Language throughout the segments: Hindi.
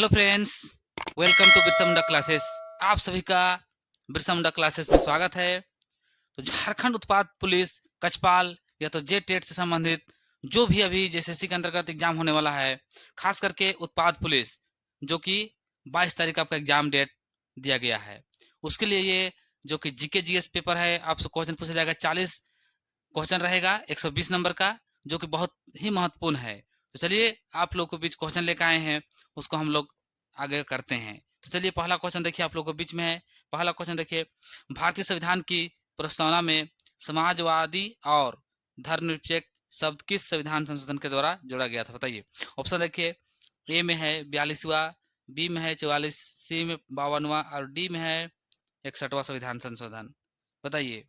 Hello friends, welcome to Birsa Munda classes. आप सभी का बिरसा मुंडा क्लासेस में स्वागत है। तो झारखंड उत्पाद पुलिस कचपाल या तो जे टेट से संबंधित जो भी अभी जेएसएससी के अंतर्गत एग्जाम होने वाला है, खास करके उत्पाद पुलिस जो कि 22 तारीख का आपका एग्जाम डेट दिया गया है, उसके लिए ये जो कि जीके जीएस पेपर है, आपसे क्वेश्चन पूछा जाएगा। 40 क्वेश्चन रहेगा 120 नंबर का, जो कि बहुत ही महत्वपूर्ण है। तो चलिए, आप लोगों के बीच क्वेश्चन लेकर आए हैं, उसको हम लोग आगे करते हैं। तो चलिए, पहला क्वेश्चन देखिए, आप लोगों के बीच में है। पहला क्वेश्चन देखिए, भारतीय संविधान की प्रस्तावना में समाजवादी और धर्मनिरपेक्ष शब्द किस संविधान संशोधन के द्वारा जोड़ा गया था, बताइए। ऑप्शन देखिए, ए में है 42वां, बी में है 44, सी में 52वां और डी में है 61वां संविधान संशोधन। बताइए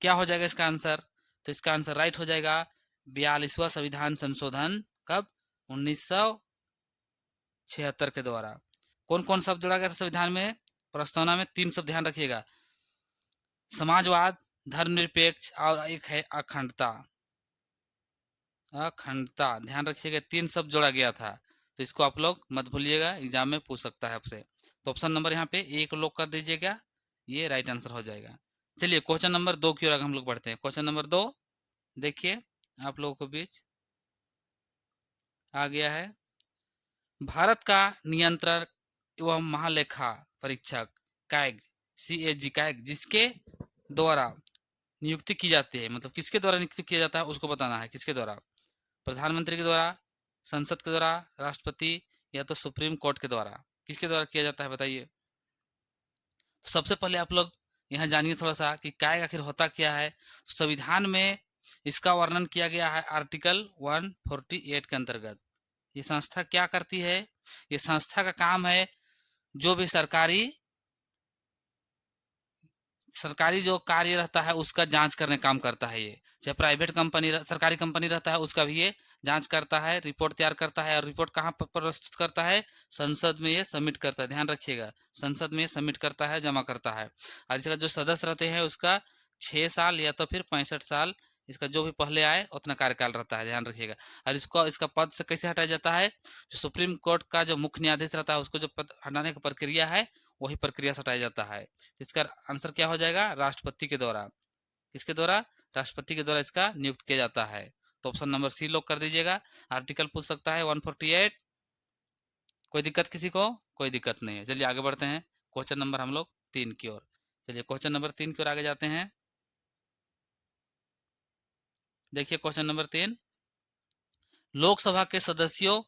क्या हो जाएगा इसका आंसर। तो इसका आंसर राइट हो जाएगा 42वां संविधान संशोधन। कब? 1976 के द्वारा। कौन कौन शब्द जोड़ा गया था संविधान में? प्रस्तावना में 3 शब्द ध्यान रखिएगा, समाजवाद, धर्मनिरपेक्ष और एक है अखंडता। अखंडता ध्यान रखिएगा, 3 शब्द जोड़ा गया था। तो इसको आप लोग मत भूलिएगा, एग्जाम में पूछ सकता है आपसे। तो ऑप्शन नंबर यहाँ पे एक लोग कर दीजिएगा, ये राइट आंसर हो जाएगा। चलिए, क्वेश्चन नंबर 2 की ओर हम लोग बढ़ते हैं। क्वेश्चन नंबर 2 देखिए, आप लोगों के बीच आ गया है। भारत का नियंत्रक एवं महालेखा परीक्षक कैग, CAG कैग, जिसके द्वारा नियुक्ति की जाती है, मतलब किसके द्वारा नियुक्ति किया जाता है उसको बताना है। किसके द्वारा? प्रधानमंत्री के द्वारा, संसद के द्वारा, राष्ट्रपति या तो सुप्रीम कोर्ट के द्वारा। किसके द्वारा किया जाता है बताइए। तो सबसे पहले आप लोग यहाँ जानिए थोड़ा सा कि कैग आखिर होता क्या है। संविधान में इसका वर्णन किया गया है आर्टिकल 148 के अंतर्गत। ये संस्था क्या करती है? ये संस्था का काम है जो भी सरकारी सरकारी जो कार्य रहता है उसका जांच करने काम करता है। ये चाहे प्राइवेट कंपनी सरकारी कंपनी रहता है उसका भी ये जांच करता है, रिपोर्ट तैयार करता है। और रिपोर्ट कहाँ पर प्रस्तुत करता है? संसद में ये सबमिट करता है। ध्यान रखिएगा, संसद में सबमिट करता है, जमा करता है। और इसका जो सदस्य रहते हैं उसका 6 साल या तो फिर 65 साल, इसका जो भी पहले आए उतना कार्यकाल रहता है। ध्यान रखिएगा। और इसको इसका पद से कैसे हटाया जाता है? जो सुप्रीम कोर्ट का जो मुख्य न्यायाधीश रहता है उसको जो पद हटाने की प्रक्रिया है, वही प्रक्रिया से हटाया जाता है। इसका आंसर क्या हो जाएगा? राष्ट्रपति के द्वारा। किसके द्वारा? राष्ट्रपति के द्वारा इसका नियुक्त किया जाता है। तो ऑप्शन नंबर सी लोग कर दीजिएगा। आर्टिकल पूछ सकता है 148। कोई दिक्कत किसी को? कोई दिक्कत नहीं है। चलिए आगे बढ़ते हैं क्वेश्चन नंबर हम लोग 3 की ओर। चलिए क्वेश्चन नंबर 3 की ओर आगे जाते हैं। देखिए क्वेश्चन नंबर 3, लोकसभा के सदस्यों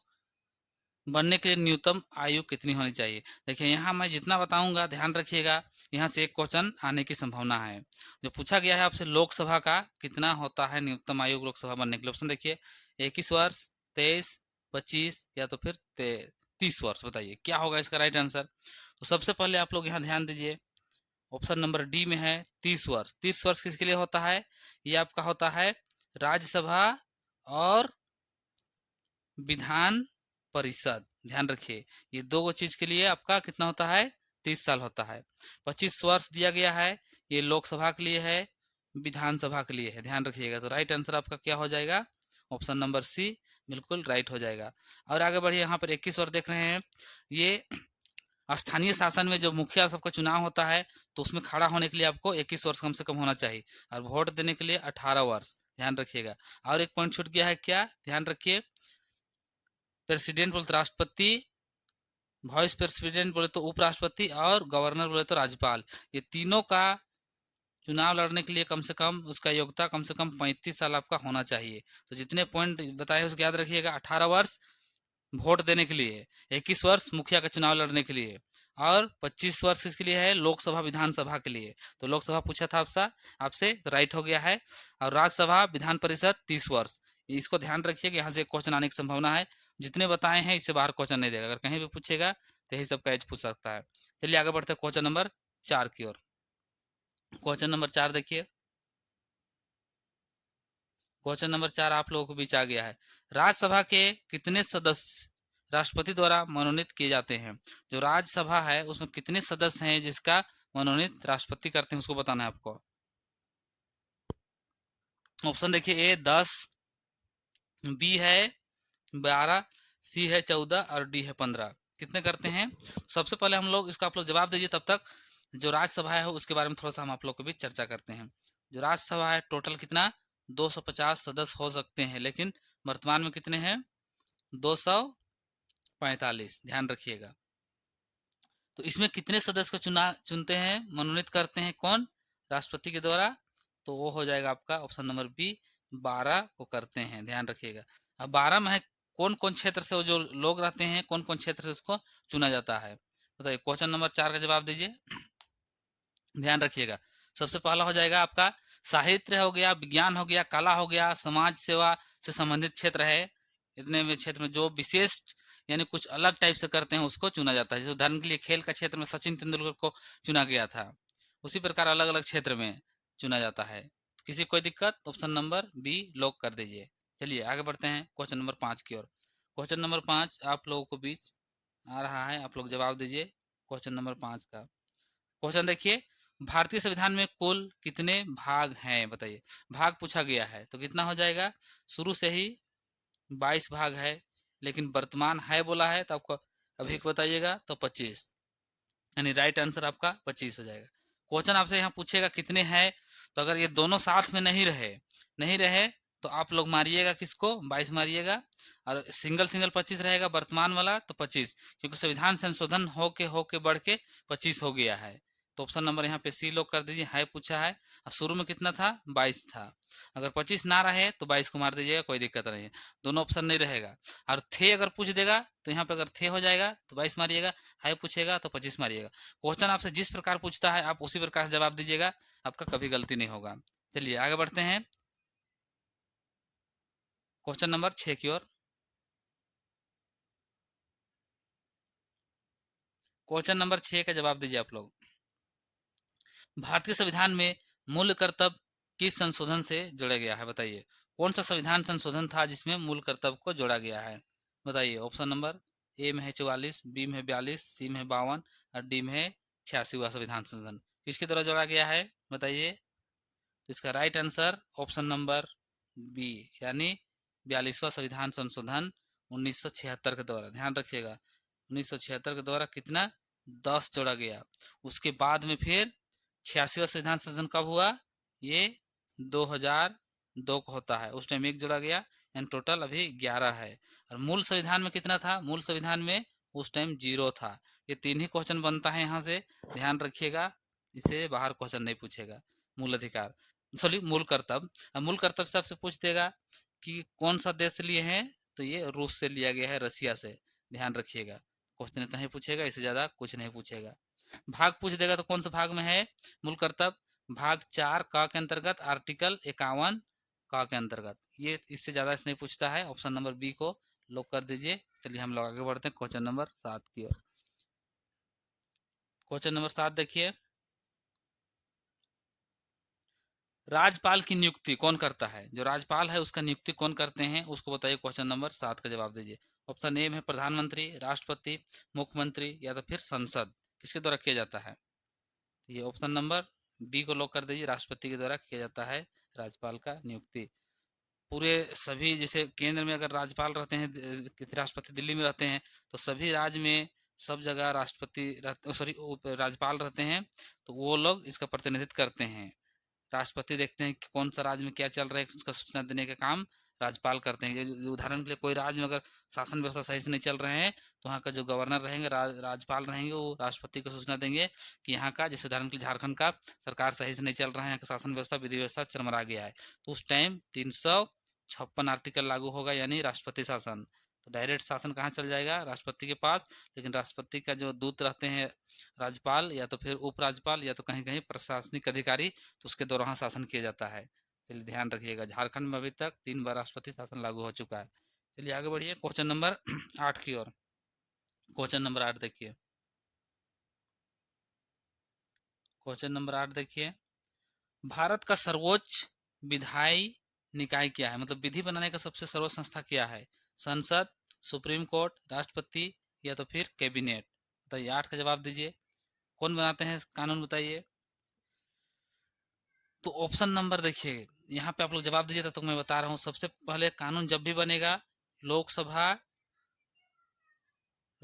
बनने के लिए न्यूनतम आयु कितनी होनी चाहिए? देखिए यहाँ मैं जितना बताऊंगा ध्यान रखिएगा, यहाँ से एक क्वेश्चन आने की संभावना है। जो पूछा गया है आपसे, लोकसभा का कितना होता है न्यूनतम आयु लोकसभा बनने के लिए? ऑप्शन देखिए, 21 वर्ष, 23, 25 या तो फिर 30 वर्ष। बताइए क्या होगा इसका राइट आंसर। तो सबसे पहले आप लोग यहाँ ध्यान दीजिए, ऑप्शन नंबर डी में है 30 वर्ष। 30 वर्ष किसके लिए होता है? ये आपका होता है राज्यसभा और विधान परिषद। ध्यान रखिए, ये दो चीज के लिए आपका कितना होता है? 30 साल होता है। 25 वर्ष दिया गया है, ये लोकसभा के लिए है, विधानसभा के लिए है। ध्यान रखिएगा। तो राइट आंसर आपका क्या हो जाएगा? ऑप्शन नंबर सी बिल्कुल राइट हो जाएगा। और आगे बढ़िए, यहाँ पर 21 वर्ष देख रहे हैं। ये स्थानीय शासन में जो मुखिया सबका चुनाव होता है, तो उसमें खड़ा होने के लिए आपको 21 वर्ष कम से कम होना चाहिए, और वोट देने के लिए 18 वर्ष। ध्यान रखिएगा। और एक पॉइंट छूट गया है, क्या? ध्यान रखिए, प्रेसिडेंट बोले तो राष्ट्रपति, वाइस प्रेसिडेंट बोले तो उपराष्ट्रपति, और गवर्नर बोले तो राज्यपाल। ये तीनों का चुनाव लड़ने के लिए कम से कम उसका योग्यता कम से कम 35 साल आपका होना चाहिए। तो जितने पॉइंट बताए उसको याद रखिएगा। 18 वर्ष वोट देने के लिए, 21 वर्ष मुखिया का चुनाव लड़ने के लिए, और 25 वर्ष इसके लिए है लोकसभा विधानसभा के लिए। तो लोकसभा पूछा था आपसे आपसे तो राइट हो गया है। और राज्यसभा विधान परिषद 30 वर्ष। इसको ध्यान रखिए कि यहाँ से क्वेश्चन आने की संभावना है। जितने बताए हैं इससे बाहर क्वेश्चन नहीं देगा, अगर कहीं भी पूछेगा तो यही सबका एज पूछ सकता है। चलिए आगे बढ़ते हैं क्वेश्चन नंबर 4 की ओर। क्वेश्चन नंबर 4 देखिए, क्वेश्चन नंबर 4 आप लोगों के बीच आ गया है। राज्यसभा के कितने सदस्य राष्ट्रपति द्वारा मनोनीत किए जाते हैं? जो राज्यसभा है उसमें कितने सदस्य हैं जिसका मनोनीत राष्ट्रपति करते हैं, उसको बताना है आपको। ऑप्शन देखिए, ए 10, बी है 12, सी है 14 और डी है 15। कितने करते हैं? सबसे पहले हम लोग इसका आप लोग जवाब दीजिए, तब तक जो राज्यसभा है उसके बारे में थोड़ा सा हम आप लोग को भी चर्चा करते हैं। जो राज्यसभा है टोटल कितना 250 सदस्य हो सकते हैं, लेकिन वर्तमान में कितने हैं 245। ध्यान रखिएगा। तो इसमें कितने सदस्य को चुनते हैं, मनोनीत करते हैं कौन? राष्ट्रपति के द्वारा। तो वो हो जाएगा आपका ऑप्शन नंबर बी, 12 को करते हैं। ध्यान रखिएगा। अब 12 में है कौन कौन क्षेत्र से वो जो लोग रहते हैं, कौन कौन क्षेत्र से उसको चुना जाता है, बताइए। क्वेश्चन नंबर 4 का जवाब दीजिए। ध्यान रखिएगा। सबसे पहला हो जाएगा आपका साहित्य हो गया, विज्ञान हो गया, कला हो गया, समाज सेवा से संबंधित क्षेत्र है। इतने में क्षेत्र में जो विशिष्ट यानी कुछ अलग टाइप से करते हैं उसको चुना जाता है। जैसे उदाहरण के लिए खेल का क्षेत्र में सचिन तेंदुलकर को चुना गया था, उसी प्रकार अलग अलग क्षेत्र में चुना जाता है। किसी कोई दिक्कत? ऑप्शन नंबर बी लॉक कर दीजिए। चलिए आगे बढ़ते हैं क्वेश्चन नंबर 5 की ओर। क्वेश्चन नंबर 5 आप लोगों को बीच आ रहा है, आप लोग जवाब दीजिए क्वेश्चन नंबर 5 का। क्वेश्चन देखिए, भारतीय संविधान में कुल कितने भाग हैं, बताइए। भाग पूछा गया है तो कितना हो जाएगा? शुरू से ही 22 भाग है, लेकिन वर्तमान है बोला है तो आपको अभी बताइएगा तो 25, यानी राइट आंसर आपका 25 हो जाएगा। क्वेश्चन आपसे यहाँ पूछेगा कितने हैं, तो अगर ये दोनों साथ में नहीं रहे तो आप लोग मारिएगा किसको? 22 मारिएगा। और सिंगल सिंगल 25 रहेगा वर्तमान वाला तो 25, क्योंकि संविधान संशोधन होके बढ़ के 25 हो गया है। तो ऑप्शन नंबर यहाँ पे सी लोग कर दीजिए, है पूछा है। और शुरू में कितना था? 22 था। अगर 25 ना रहे तो 22 को मार दीजिएगा, कोई दिक्कत नहीं है। दोनों ऑप्शन नहीं रहेगा। और थे अगर पूछ देगा तो यहाँ पे अगर थे हो जाएगा तो 22 मारिएगा, है पूछेगा तो 25 मारिएगा। क्वेश्चन आपसे जिस प्रकार पूछता है आप उसी प्रकार से जवाब दीजिएगा, आपका कभी गलती नहीं होगा। चलिए आगे बढ़ते हैं क्वेश्चन नंबर 6 की ओर। क्वेश्चन नंबर 6 का जवाब दीजिए आप लोग। भारतीय संविधान में मूल कर्तव्य किस संशोधन से जोड़ा गया है, बताइए। कौन सा संविधान संशोधन था जिसमें मूल कर्तव्य को जोड़ा गया है, बताइए। ऑप्शन नंबर ए में है 44, बी में है 42, सी में है 52 और डी में है 86वां संविधान संशोधन। किसके द्वारा जोड़ा गया है, बताइए। तो इसका right answer option number B, यानी 42वां संविधान संशोधन 1976 के द्वारा। ध्यान रखिएगा 1976 के द्वारा कितना 10 जोड़ा गया। उसके बाद में फिर 86वां संविधान संशोधन कब हुआ? ये 2002 को होता है। उस टाइम एक जोड़ा गया, यानी टोटल अभी 11 है। और मूल संविधान में कितना था? मूल संविधान में उस टाइम 0 था। ये 3 ही क्वेश्चन बनता है यहाँ से, ध्यान रखिएगा। इसे बाहर क्वेश्चन नहीं पूछेगा। मूल अधिकार, सॉरी मूल कर्तव्य। अब मूल कर्तव्य से आपसे पूछ देगा कि कौन सा देश से लिए हैं, तो ये रूस से लिया गया है, रसिया से। ध्यान रखिएगा। क्वेश्चन इतना ही पूछेगा, इससे ज्यादा कुछ नहीं पूछेगा। भाग पूछ देगा तो कौन सा भाग में है मूल कर्तव्य? भाग 4 क के अंतर्गत, आर्टिकल 51 क के अंतर्गत। ये इससे ज्यादा इस नहीं पूछता है। ऑप्शन नंबर बी को लॉक कर दीजिए। चलिए हम लोग आगे बढ़ते हैं क्वेश्चन नंबर 7 की ओर। क्वेश्चन नंबर 7 देखिए, राज्यपाल की नियुक्ति कौन करता है? जो राज्यपाल है उसका नियुक्ति कौन करते हैं उसको बताइए। क्वेश्चन नंबर 7 का जवाब दीजिए। ऑप्शन ए में प्रधानमंत्री, राष्ट्रपति, मुख्यमंत्री या तो फिर संसद। किसके द्वारा किया जाता है? तो ये ऑप्शन नंबर बी को लॉक कर दीजिए, राष्ट्रपति के द्वारा किया जाता है राज्यपाल का नियुक्ति। पूरे सभी, जैसे केंद्र में अगर राज्यपाल रहते हैं, राष्ट्रपति दिल्ली में रहते हैं, तो सभी राज्य में सब जगह राष्ट्रपति सॉरी राज्यपाल रहते हैं, तो वो लोग इसका प्रतिनिधित्व करते हैं। राष्ट्रपति देखते हैं कि कौन सा राज्य में क्या चल रहा है, उसका सूचना देने का काम राज्यपाल करते हैं। उदाहरण के लिए कोई राज्य में अगर शासन व्यवस्था सही से नहीं चल रहे हैं, तो वहाँ का जो गवर्नर रहेंगे, राज्यपाल रहेंगे, वो राष्ट्रपति को सूचना देंगे कि यहाँ का, जैसे उदाहरण के लिए झारखंड का सरकार सही से नहीं चल रहा है, यहाँ का शासन व्यवस्था विधि व्यवस्था चरमरा गया है, तो उस टाइम 356 आर्टिकल लागू होगा, यानी राष्ट्रपति शासन। तो डायरेक्ट शासन कहाँ चल जाएगा? राष्ट्रपति के पास। लेकिन राष्ट्रपति का जो दूत रहते हैं राज्यपाल या तो फिर उपराज्यपाल या तो कहीं कहीं प्रशासनिक अधिकारी, तो उसके द्वारा वहाँ शासन किया जाता है। चलिए ध्यान रखिएगा, झारखंड में अभी तक 3 बार राष्ट्रपति शासन लागू हो चुका है। चलिए आगे बढ़िए क्वेश्चन नंबर 8 की ओर। क्वेश्चन नंबर 8 देखिए। क्वेश्चन नंबर 8 देखिए, भारत का सर्वोच्च विधायी निकाय क्या है? मतलब विधि बनाने का सबसे सर्वोच्च संस्था क्या है? संसद, सुप्रीम कोर्ट, राष्ट्रपति या तो फिर कैबिनेट। बताइए, 8 का जवाब दीजिए। कौन बनाते हैं कानून, बताइए। तो ऑप्शन नंबर देखिए, यहाँ पे आप लोग जवाब दीजिए, तब तक मैं बता रहा हूँ। सबसे पहले कानून जब भी बनेगा, लोकसभा,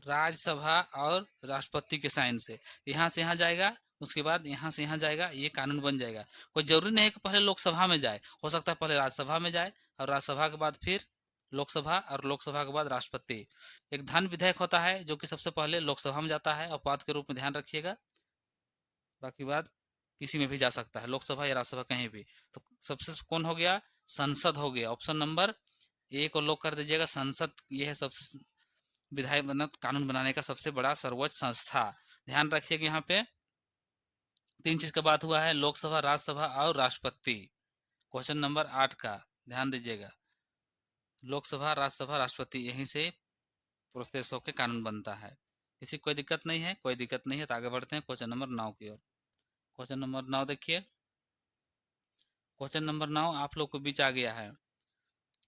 राज्यसभा और राष्ट्रपति के साइन से। यहाँ से यहाँ जाएगा, उसके बाद यहाँ से यहाँ जाएगा, ये कानून बन जाएगा। कोई जरूरी नहीं है कि पहले लोकसभा में जाए, हो सकता है पहले राज्यसभा में जाए और राज्यसभा के बाद फिर लोकसभा और लोकसभा के बाद राष्ट्रपति। एक धन विधेयक होता है जो कि सबसे पहले लोकसभा में जाता है, अपवाद के रूप में ध्यान रखिएगा, बाकी बात किसी में भी जा सकता है, लोकसभा या राज्यसभा कहीं भी। तो सबसे कौन हो गया, संसद हो गया। ऑप्शन नंबर ए को लॉक कर दीजिएगा। संसद ये है सबसे विधायक कानून बनाने का सबसे बड़ा सर्वोच्च संस्था। ध्यान रखिएगा यहाँ पे 3 चीज का बात हुआ है, लोकसभा, राज्यसभा और राष्ट्रपति। क्वेश्चन नंबर 8 का ध्यान दीजिएगा, लोकसभा, राज्यसभा, राष्ट्रपति, यहीं से प्रोसेस होकर कानून बनता है। किसी कोई दिक्कत नहीं है, कोई दिक्कत नहीं है, तो आगे बढ़ते हैं क्वेश्चन नंबर 9 की ओर। क्वेश्चन नंबर 9 देखिए, क्वेश्चन नंबर 9 आप लोग को बीच आ गया है।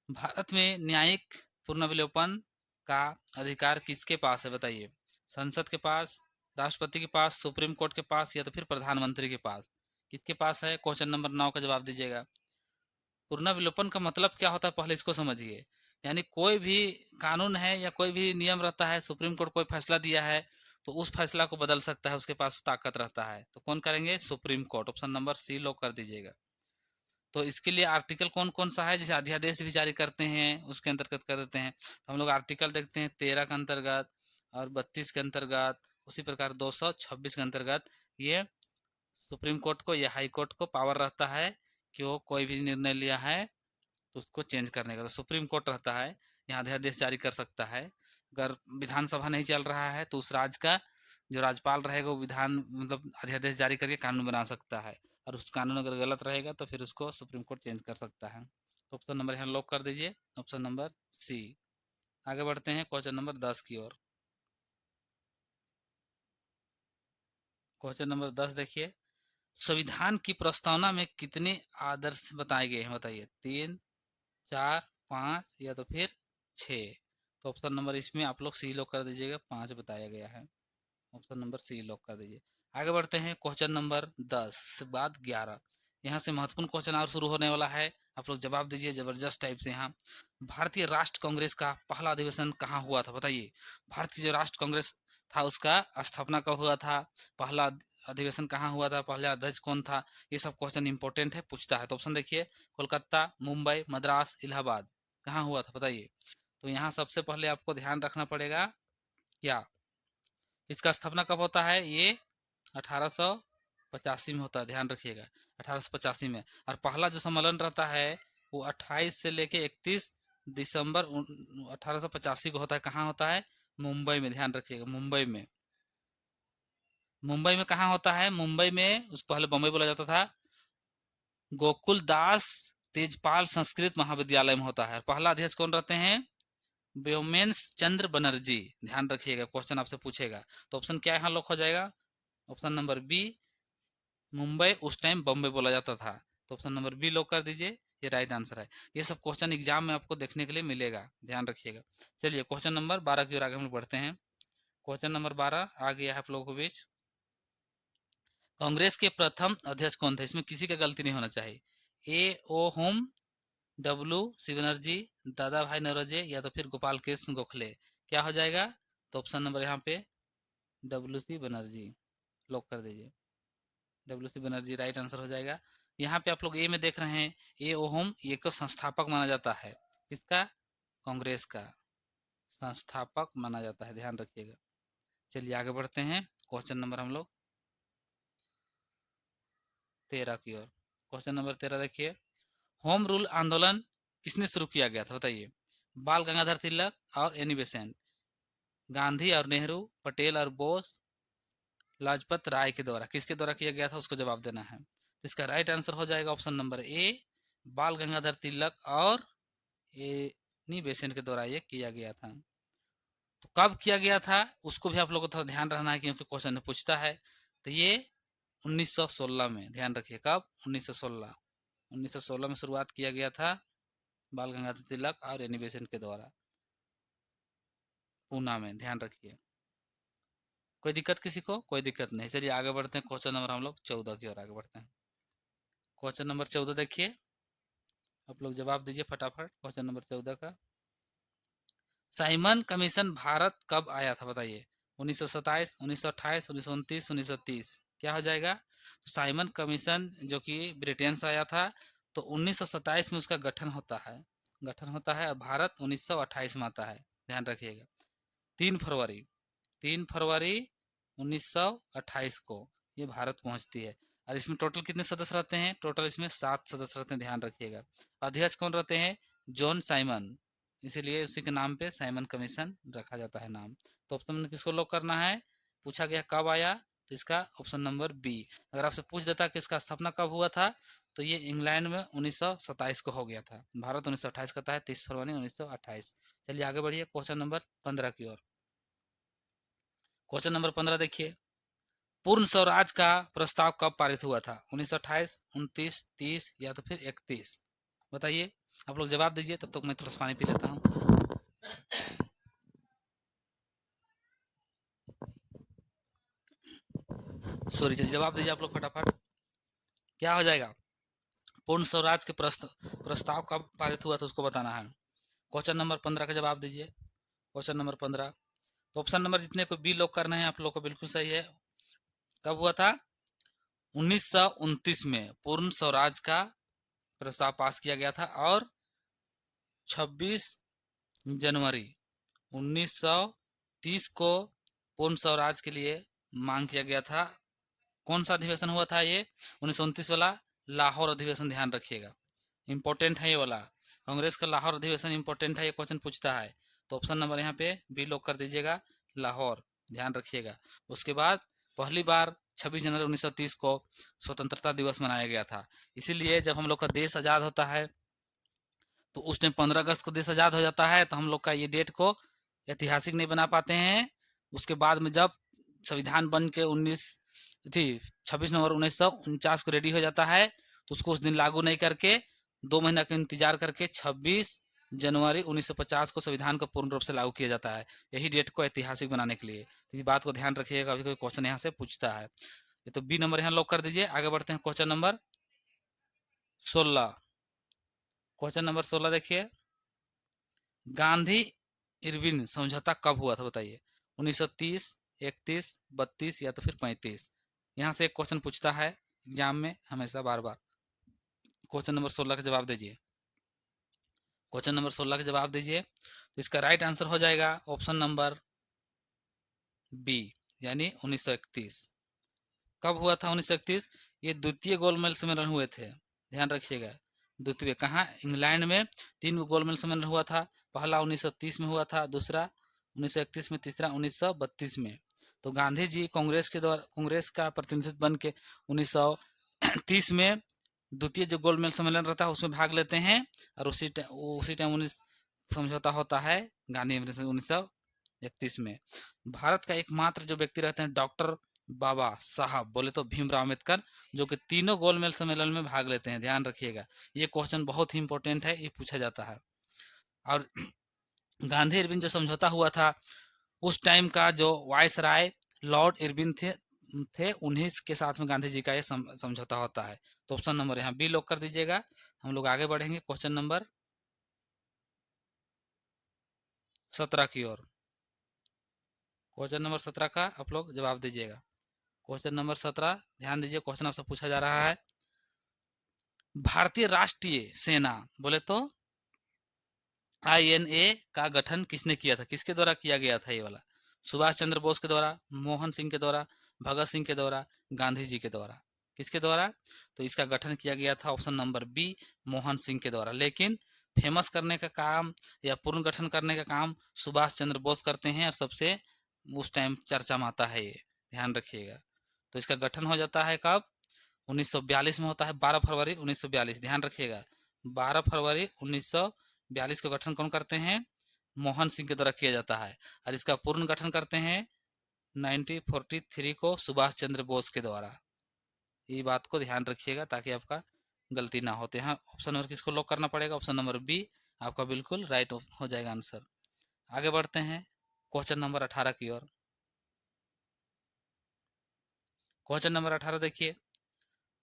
भारत में न्यायिक पुनर्विलोपन का अधिकार किसके पास है, बताइए। संसद के पास, राष्ट्रपति के पास, सुप्रीम कोर्ट के पास, या तो फिर प्रधानमंत्री के पास। किसके पास है, क्वेश्चन नंबर 9 का जवाब दीजिएगा। पुनर्विलोपन का मतलब क्या होता है, पहले इसको समझिए। यानी कोई भी कानून है या कोई भी नियम रहता है, सुप्रीम कोर्ट कोई फैसला दिया है तो उस फैसला को बदल सकता है, उसके पास ताकत रहता है, तो कौन करेंगे, supreme court. Option number C lock कर दीजिएगा। तो इसके लिए आर्टिकल कौन कौन सा है, जैसे अध्यादेश भी जारी करते हैं उसके अंतर्गत कर देते हैं, तो हम लोग आर्टिकल देखते हैं 13 के अंतर्गत और 32 के अंतर्गत, उसी प्रकार 226 के अंतर्गत ये सुप्रीम कोर्ट को या हाई कोर्ट को पावर रहता है कि वो कोई भी निर्णय लिया है तो उसको चेंज करने का, तो सुप्रीम कोर्ट रहता है, यहाँ अध्यादेश जारी कर सकता है। अगर विधानसभा नहीं चल रहा है तो उस राज्य का जो राज्यपाल रहेगा वो विधान मतलब अध्यादेश जारी करके कानून बना सकता है, और उस कानून अगर गलत रहेगा तो फिर उसको सुप्रीम कोर्ट चेंज कर सकता है। तो ऑप्शन नंबर यहाँ लॉक कर दीजिए, ऑप्शन नंबर सी। आगे बढ़ते हैं क्वेश्चन नंबर 10 की ओर। क्वेश्चन नंबर 10 देखिए, संविधान की प्रस्तावना में कितने आदर्श बताए गए हैं, बताइए। 3, 4, 5 या तो फिर 6। तो ऑप्शन नंबर इसमें आप लोग सी लॉक कर दीजिएगा, 5 बताया गया है। ऑप्शन नंबर सी लॉक कर दीजिए। आगे बढ़ते हैं क्वेश्चन नंबर 10 से बाद 11। यहाँ से महत्वपूर्ण क्वेश्चन और शुरू होने वाला है, आप लोग जवाब दीजिए जबरदस्त टाइप से। यहाँ भारतीय राष्ट्र कांग्रेस का पहला अधिवेशन कहाँ हुआ था, बताइए। भारतीय जो राष्ट्र कांग्रेस था उसका स्थापना कब हुआ था, पहला अधिवेशन कहाँ हुआ था, पहला अध्यक्ष कौन था, ये सब क्वेश्चन इंपॉर्टेंट है, पूछता है। तो ऑप्शन देखिए, कोलकाता, मुंबई, मद्रास, इलाहाबाद, कहाँ हुआ था बताइए। तो यहाँ सबसे पहले आपको ध्यान रखना पड़ेगा क्या, इसका स्थापना कब होता है, ये 1885 में होता है, ध्यान रखिएगा 1885 में। और पहला जो सम्मेलन रहता है वो 28 से लेके 31 दिसंबर 1885 को होता है। कहाँ होता है, मुंबई में, ध्यान रखिएगा मुंबई में। मुंबई में कहाँ होता है, मुंबई में, उस पहले बम्बई बोला जाता था, गोकुल दास तेजपाल संस्कृत महाविद्यालय में होता है। पहला अध्यक्ष कौन रहते हैं, व्योमेंस चंद्र बनर्जी, ध्यान रखिएगा, क्वेश्चन आपसे पूछेगा। तो ऑप्शन क्या यहाँ लॉक हो जाएगा, ऑप्शन नंबर बी, मुंबई उस टाइम बॉम्बे बोला जाता था। तो ऑप्शन नंबर बी लॉक कर दीजिए, ये राइट आंसर है। ये सब क्वेश्चन एग्जाम में आपको देखने के लिए मिलेगा, ध्यान रखिएगा। चलिए क्वेश्चन नंबर 12 की ओर आगे हम लोग बढ़ते हैं। क्वेश्चन नंबर 12 आ गया है आप लोगों के बीच। कांग्रेस के प्रथम अध्यक्ष कौन थे, इसमें किसी का गलती नहीं होना चाहिए। ए ओ होम, डब्लू सी बनर्जी, दादा भाई नौरोजी, या तो फिर गोपाल कृष्ण गोखले, क्या हो जाएगा। तो ऑप्शन नंबर यहाँ पे डब्लू सी बनर्जी लॉक कर दीजिए, W C Banerjee right answer हो जाएगा। यहाँ पे आप लोग ए में देख रहे हैं, ए ओहम ये को संस्थापक माना जाता है, किसका, कांग्रेस का संस्थापक माना जाता है, ध्यान रखिएगा। चलिए आगे बढ़ते हैं, क्वेश्चन नंबर हम लोग 13 की ओर। क्वेश्चन नंबर 13 देखिए, होम रूल आंदोलन किसने शुरू किया गया था, बताइए। बाल गंगाधर तिलक और एनी बेसेंट, गांधी और नेहरू, पटेल और बोस, लाजपत राय के द्वारा, किसके द्वारा किया गया था उसको जवाब देना है। तो इसका राइट आंसर हो जाएगा ऑप्शन नंबर ए, बाल गंगाधर तिलक और एनी बेसेंट के द्वारा ये किया गया था। तो कब किया गया था उसको भी आप लोगों को थोड़ा ध्यान रखना है क्योंकि क्वेश्चन पूछता है। तो ये 1916 में, ध्यान रखिए कब, 1916, 1916 में शुरुआत किया गया था बाल गंगाधर तिलक और एनी बेसेंट के द्वारा, पूना में, ध्यान रखिए। कोई दिक्कत किसी को, कोई दिक्कत नहीं। चलिए आगे बढ़ते हैं, क्वेश्चन नंबर हम लोग 14 की ओर आगे बढ़ते हैं। क्वेश्चन नंबर 14 देखिए, आप लोग जवाब दीजिए फटाफट क्वेश्चन नंबर 14 का। साइमन कमीशन भारत कब आया था बताइए? 1927, 1928, 1929, 1930? क्या हो जाएगा? तो साइमन कमीशन जो कि ब्रिटेन से आया था, तो 1927 में उसका गठन होता है और भारत 1928 में आता है। ध्यान रखिएगा। 3 फरवरी 3 फरवरी 1928 को ये भारत पहुंचती है। और इसमें टोटल कितने सदस्य रहते हैं? टोटल इसमें 7 सदस्य रहते हैं, ध्यान रखिएगा। अध्यक्ष कौन रहते हैं? जॉन साइमन, इसीलिए उसी के नाम पे साइमन कमीशन रखा जाता है नाम। तो ऑप्शन में किसको लॉक करना है? पूछा गया कब आया, तो इसका ऑप्शन नंबर बी। अगर आपसे पूछ देता कि इसका स्थापना कब हुआ था, तो ये इंग्लैंड में 1927 को हो गया था। भारत 1928 करता है 30 फरवरी 1928। चलिए आगे बढ़िए क्वेश्चन नंबर 15 की ओर। क्वेश्चन नंबर 15 देखिए, पूर्ण स्वराज का प्रस्ताव कब पारित हुआ था? 1928, 29, 30 या तो फिर 31? बताइए, आप लोग जवाब दीजिए, तब तक मैं थोड़ा पानी पी लेता हूँ। सॉरी, चलिए जवाब दीजिए आप लोग फटाफट। क्या हो जाएगा? पूर्ण स्वराज के प्रस्ताव कब पारित हुआ था उसको बताना है। क्वेश्चन नंबर 15 का जवाब दीजिए। क्वेश्चन नंबर 15, तो ऑप्शन नंबर जितने को बी लॉक करना है आप लोग को बिल्कुल सही है। कब हुआ था? 1929 में पूर्ण स्वराज का प्रस्ताव पास किया गया था और 26 जनवरी 1930 को पूर्ण स्वराज के लिए मांग किया गया था। कौन सा अधिवेशन हुआ था ये? 1929 वाला लाहौर अधिवेशन, ध्यान रखिएगा, इंपॉर्टेंट है ये वाला। कांग्रेस का लाहौर अधिवेशन इंपॉर्टेंट है, ये क्वेश्चन पूछता है। तो ऑप्शन नंबर यहाँ पे बी लॉक कर दीजिएगा, लाहौर, ध्यान रखिएगा। उसके बाद पहली बार 26 जनवरी 1930 को स्वतंत्रता दिवस मनाया गया था। इसीलिए जब हम लोग का देश आज़ाद होता है तो उस टाइम 15 अगस्त को देश आज़ाद हो जाता है, तो हम लोग का ये डेट को ऐतिहासिक नहीं बना पाते हैं। उसके बाद में जब संविधान बन के 26 नवंबर 1949 को रेडी हो जाता है, तो उसको उस दिन लागू नहीं करके 2 महीना का इंतजार करके 26 जनवरी 1950 को संविधान को पूर्ण रूप से लागू किया जाता है, यही डेट को ऐतिहासिक बनाने के लिए। तो ये बात को ध्यान रखिएगा, अभी कोई क्वेश्चन यहाँ से पूछता है। ये तो बी नंबर यहाँ लॉक कर दीजिए। आगे बढ़ते हैं क्वेश्चन नंबर 16। क्वेश्चन नंबर 16 देखिए, गांधी इरविन समझौता कब हुआ था बताइए? 1930, 31, 32 या तो फिर 35? यहाँ से एक क्वेश्चन पूछता है एग्जाम में हमेशा बार बार। क्वेश्चन नंबर 16 का जवाब दीजिए। क्वेश्चन नंबर 16 का जवाब दीजिए, तो इसका राइट आंसर हो जाएगा ऑप्शन नंबर बी, यानी 1931। कब हुआ था 1931? ये द्वितीय गोलमेज सम्मेलन हुए थे, ध्यान रखिएगा। द्वितीय कहाँ? इंग्लैंड में 3 गोलमेज सम्मेलन हुआ था। पहला 1930 में हुआ था, दूसरा 1931 में, तीसरा 1932 में। तो गांधी जी कांग्रेस के द्वारा कांग्रेस का प्रतिनिधित्व बन के 1930 में द्वितीय जो गोलमेज सम्मेलन रहता है उसमें भाग लेते हैं, और उसी टाइम 19 समझौता होता है गांधी 1931 में। भारत का एकमात्र जो व्यक्ति रहते हैं डॉक्टर बाबा साहब, बोले तो भीमराव अम्बेडकर, जो कि तीनों गोलमेज सम्मेलन में भाग लेते हैं, ध्यान रखिएगा। ये क्वेश्चन बहुत ही इंपॉर्टेंट है, ये पूछा जाता है। और गांधी इरविन जो समझौता हुआ था, उस टाइम का जो वाइस राय लॉर्ड इरविन थे उन्हीं के साथ में गांधी जी का ये समझौता होता है। तो ऑप्शन नंबर यहाँ बी लॉक कर दीजिएगा। हम लोग आगे बढ़ेंगे क्वेश्चन नंबर 17 की ओर। क्वेश्चन नंबर 17 का आप लोग जवाब दीजिएगा। क्वेश्चन नंबर 17, ध्यान दीजिए, क्वेश्चन आपसे पूछा जा रहा है, भारतीय राष्ट्रीय सेना, बोले तो INA का गठन किसने किया था? किसके द्वारा किया गया था ये वाला? सुभाष चंद्र बोस के द्वारा, मोहन सिंह के द्वारा, भगत सिंह के द्वारा, गांधी जी के द्वारा? किसके द्वारा? तो इसका गठन किया गया था option number B, Mohan Singh के द्वारा। लेकिन फेमस करने का काम या पूर्ण गठन करने का काम सुभाष चंद्र बोस करते हैं, और सबसे उस टाइम चर्चा में आता है ये, ध्यान रखिएगा। तो इसका गठन हो जाता है कब? 1942 में होता है, 12 फरवरी 1942, ध्यान रखिएगा। 12 फरवरी 1942 का गठन कौन करते हैं? मोहन सिंह के द्वारा किया जाता है। और इसका पूर्ण गठन करते हैं 1943 को सुभाष चंद्र बोस के द्वारा। ये बात को ध्यान रखिएगा ताकि आपका गलती ना होते। यहाँ ऑप्शन नंबर किसको लॉक करना पड़ेगा? ऑप्शन नंबर बी आपका बिल्कुल राइट हो जाएगा आंसर। आगे बढ़ते हैं क्वेश्चन नंबर 18 की ओर। क्वेश्चन नंबर 18 देखिए,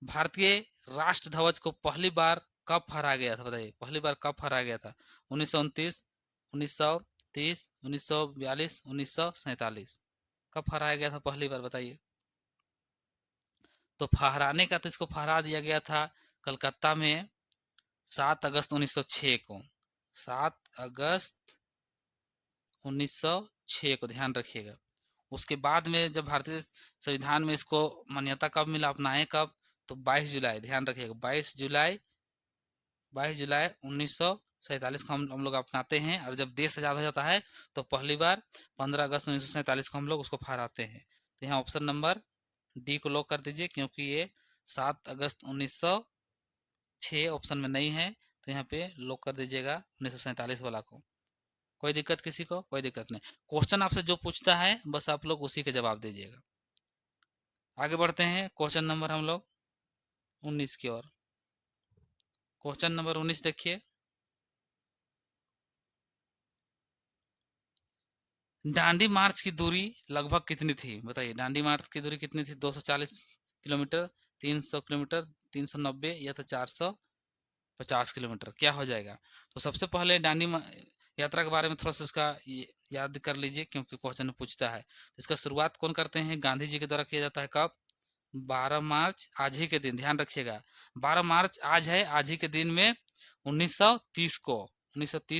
भारतीय राष्ट्र ध्वज को पहली बार कब फहराया गया था बताइए? पहली बार कब फहराया गया था? 1929, 30, 1942, 1947। कब फहराया गया था पहली बार बताइए? तो फहराने का तो इसको फहरा दिया गया था कलकत्ता में 7 अगस्त 1906 को। 7 अगस्त 1906 को, ध्यान रखिएगा। उसके बाद में जब भारतीय संविधान में इसको मान्यता कब मिला, अपनाए कब? तो 22 जुलाई, ध्यान रखिएगा, 22 जुलाई 1947 को हम लोग अपनाते हैं। और जब देश आज़ाद हो जाता है तो पहली बार 15 अगस्त 1947 को हम लोग उसको फहराते हैं। तो यहाँ ऑप्शन नंबर डी को लॉक कर दीजिए, क्योंकि ये 7 अगस्त 1906 ऑप्शन में नहीं है, तो यहाँ पे लॉक कर दीजिएगा 1947 वाला को। कोई दिक्कत किसी को? कोई दिक्कत नहीं। क्वेश्चन आपसे जो पूछता है बस आप लोग उसी के जवाब दीजिएगा। आगे बढ़ते हैं क्वेश्चन नंबर हम लोग 19 की ओर। क्वेश्चन नंबर 19 देखिए, डांडी मार्च की दूरी लगभग कितनी थी? बताइए, डांडी मार्च की दूरी कितनी थी? 240 किलोमीटर, 300 किलोमीटर, 390 या तो 450 किलोमीटर? क्या हो जाएगा? तो सबसे पहले यात्रा के बारे में थोड़ा सा इसका याद कर लीजिए, क्योंकि क्वेश्चन में पूछता है। तो इसका शुरुआत कौन करते हैं? गांधी जी के द्वारा किया जाता है। कब? 12 मार्च, आज ही के दिन, ध्यान रखिएगा। 12 मार्च आज है, आज ही के दिन में 1930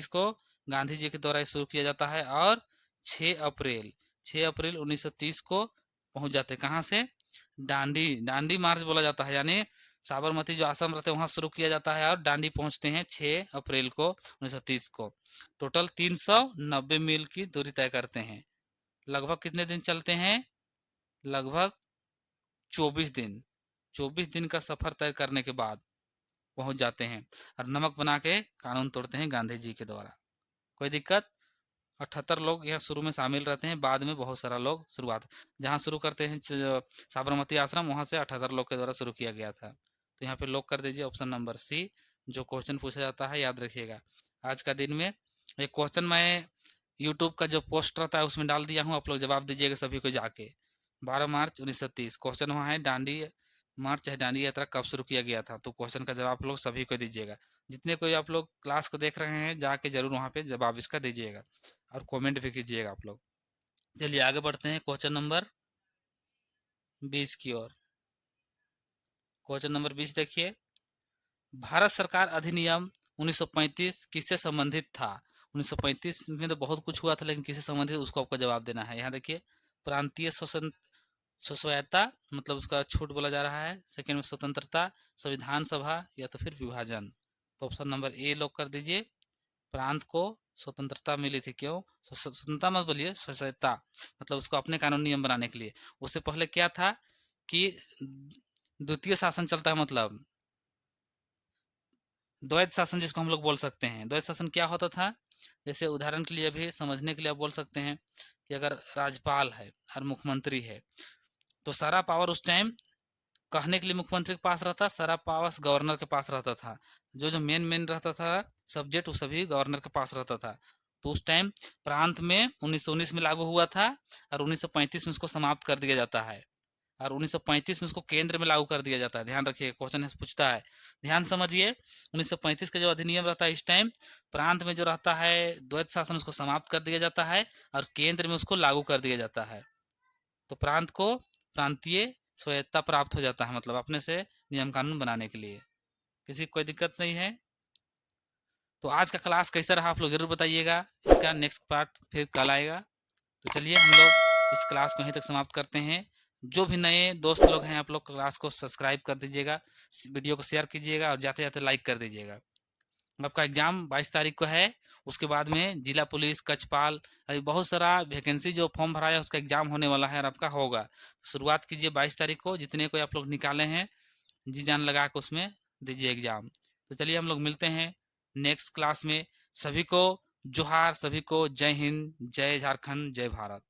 को गांधी जी के द्वारा शुरू किया जाता है। और 6 अप्रैल 1930 को पहुंच जाते हैं। कहाँ से? डांडी मार्च बोला जाता है, यानी साबरमती जो आश्रम रहते हैं वहां शुरू किया जाता है, और डांडी पहुंचते हैं 6 अप्रैल को 1930 को। टोटल 390 मील की दूरी तय करते हैं। लगभग कितने दिन चलते हैं? लगभग 24 दिन। 24 दिन का सफर तय करने के बाद पहुंच जाते हैं, और नमक बना के कानून तोड़ते हैं गांधी जी के द्वारा। कोई दिक्कत? 78 लोग यहाँ शुरू में शामिल रहते हैं, बाद में बहुत सारा लोग शुरुआत जहाँ शुरू करते हैं साबरमती आश्रम, वहाँ से 78 लोग के द्वारा शुरू किया गया था। तो यहाँ पे लॉक कर दीजिए ऑप्शन नंबर सी। जो क्वेश्चन पूछा जाता है याद रखिएगा। आज का दिन में एक क्वेश्चन मैं यूट्यूब का जो पोस्ट रहता है उसमें डाल दिया हूँ, आप लोग जवाब दीजिएगा सभी को जाके। 12 मार्च 1930 क्वेश्चन वहाँ है, दांडी मार्च है, दांडी यात्रा कब शुरू किया गया था? तो क्वेश्चन का जवाब आप लोग सभी को दीजिएगा। जितने कोई आप लोग क्लास को देख रहे हैं जाके जरूर वहाँ पे जवाब इसका दीजिएगा, और कमेंट भी कीजिएगा आप लोग। चलिए आगे बढ़ते हैं क्वेश्चन नंबर 20 की ओर। क्वेश्चन नंबर 20 देखिए, भारत सरकार अधिनियम 1935 किससे संबंधित था? 1935 में तो बहुत कुछ हुआ था, लेकिन किससे संबंधित उसको आपको जवाब देना है। यहाँ देखिए, प्रांतीय स्वायत्ता मतलब उसका छूट बोला जा रहा है। सेकेंड में स्वतंत्रता, संविधान सभा, या तो फिर विभाजन। तो ऑप्शन नंबर ए लॉक कर दीजिए। प्रांत को स्वतंत्रता मिली थी। क्यों स्वतंत्रता? मत बोलिए, स्वायत्ता मतलब उसको अपने कानून नियम बनाने के लिए। उससे पहले क्या था कि द्वितीय शासन चलता है, मतलब द्वैत शासन जिसको हम लोग बोल सकते हैं। द्वैत शासन क्या होता था? जैसे उदाहरण के लिए भी समझने के लिए आप बोल सकते हैं कि अगर राज्यपाल है और मुख्यमंत्री है, तो सारा पावर उस टाइम कहने के लिए मुख्यमंत्री के पास रहता, सारा पावर गवर्नर के पास रहता था। जो जो मेन मेन रहता था सब्जेक्ट, वो सभी गवर्नर के पास रहता था। तो उस टाइम प्रांत में 1919 में लागू हुआ था, और 1935 में इसको समाप्त कर दिया जाता है, और 1935 में इसको केंद्र में लागू कर दिया जाता है। ध्यान रखिए, क्वेश्चन पूछता है, ध्यान समझिए। 1935 का जो अधिनियम रहता है, इस टाइम प्रांत में जो रहता है द्वैत शासन, उसको समाप्त कर दिया जाता है, और केंद्र में उसको लागू कर दिया जाता है। तो प्रांत को प्रांतीय स्वायत्ता प्राप्त हो जाता है, मतलब अपने से नियम कानून बनाने के लिए। किसी को कोई दिक्कत नहीं है? तो आज का क्लास कैसा रहा आप लोग जरूर बताइएगा। इसका नेक्स्ट पार्ट फिर कल आएगा। तो चलिए हम लोग इस क्लास को यहीं तक समाप्त करते हैं। जो भी नए दोस्त लोग हैं आप लोग क्लास को सब्सक्राइब कर दीजिएगा, वीडियो को शेयर कीजिएगा, और जाते जाते लाइक कर दीजिएगा। आपका एग्जाम 22 तारीख को है। उसके बाद में जिला पुलिस, कचपाल, अभी बहुत सारा वैकेंसी जो फॉर्म भराया है उसका एग्जाम होने वाला है, और आपका होगा। शुरुआत कीजिए 22 तारीख को, जितने कोई आप लोग निकाले हैं जी जान लगा के उसमें दीजिए एग्जाम। तो चलिए हम लोग मिलते हैं नेक्स्ट क्लास में। सभी को जोहार, सभी को जय हिंद, जय झारखंड, जय भारत।